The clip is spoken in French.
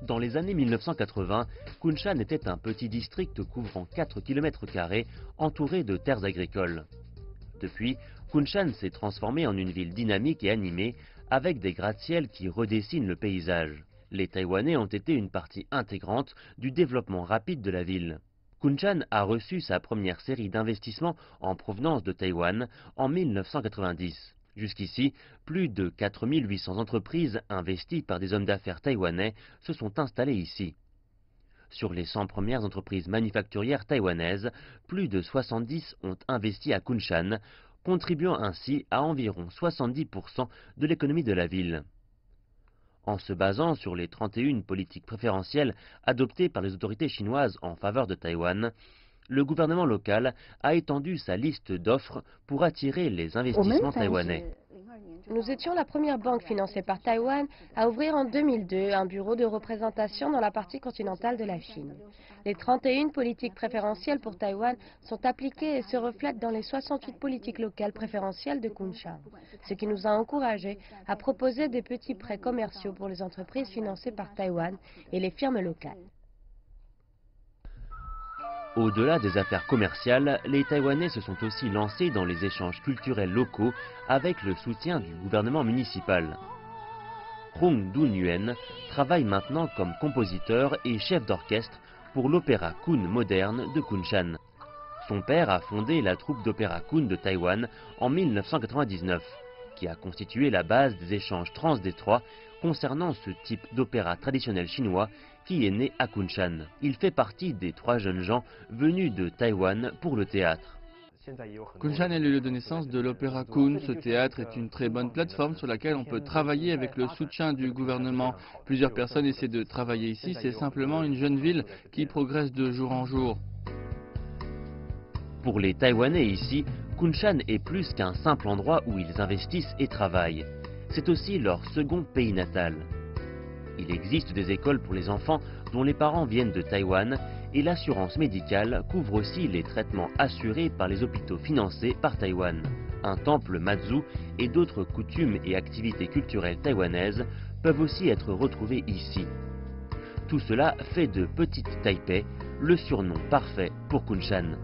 Dans les années 1980, Kunshan était un petit district couvrant 4 km² entouré de terres agricoles. Depuis, Kunshan s'est transformé en une ville dynamique et animée avec des gratte-ciel qui redessinent le paysage. Les Taïwanais ont été une partie intégrante du développement rapide de la ville. Kunshan a reçu sa première série d'investissements en provenance de Taïwan en 1990. Jusqu'ici, plus de 4800 entreprises investies par des hommes d'affaires taïwanais se sont installées ici. Sur les 100 premières entreprises manufacturières taïwanaises, plus de 70 ont investi à Kunshan, contribuant ainsi à environ 70% de l'économie de la ville. En se basant sur les 31 politiques préférentielles adoptées par les autorités chinoises en faveur de Taïwan, le gouvernement local a étendu sa liste d'offres pour attirer les investissements taïwanais. Nous étions la première banque financée par Taïwan à ouvrir en 2002 un bureau de représentation dans la partie continentale de la Chine. Les 31 politiques préférentielles pour Taïwan sont appliquées et se reflètent dans les 68 politiques locales préférentielles de Kunshan, ce qui nous a encouragés à proposer des petits prêts commerciaux pour les entreprises financées par Taïwan et les firmes locales. Au-delà des affaires commerciales, les Taïwanais se sont aussi lancés dans les échanges culturels locaux avec le soutien du gouvernement municipal. Hong Dun-Yuen travaille maintenant comme compositeur et chef d'orchestre pour l'opéra Kun moderne de Kunshan. Son père a fondé la troupe d'opéra Kun de Taïwan en 1999, qui a constitué la base des échanges transdétroits concernant ce type d'opéra traditionnel chinois qui est né à Kunshan. Il fait partie des 3 jeunes gens venus de Taïwan pour le théâtre. Kunshan est le lieu de naissance de l'opéra Kun. Ce théâtre est une très bonne plateforme sur laquelle on peut travailler avec le soutien du gouvernement. Plusieurs personnes essaient de travailler ici. C'est simplement une jeune ville qui progresse de jour en jour. Pour les Taïwanais ici, Kunshan est plus qu'un simple endroit où ils investissent et travaillent. C'est aussi leur second pays natal. Il existe des écoles pour les enfants dont les parents viennent de Taïwan et l'assurance médicale couvre aussi les traitements assurés par les hôpitaux financés par Taïwan. Un temple Matsu et d'autres coutumes et activités culturelles taïwanaises peuvent aussi être retrouvés ici. Tout cela fait de Petite Taipei le surnom parfait pour Kunshan.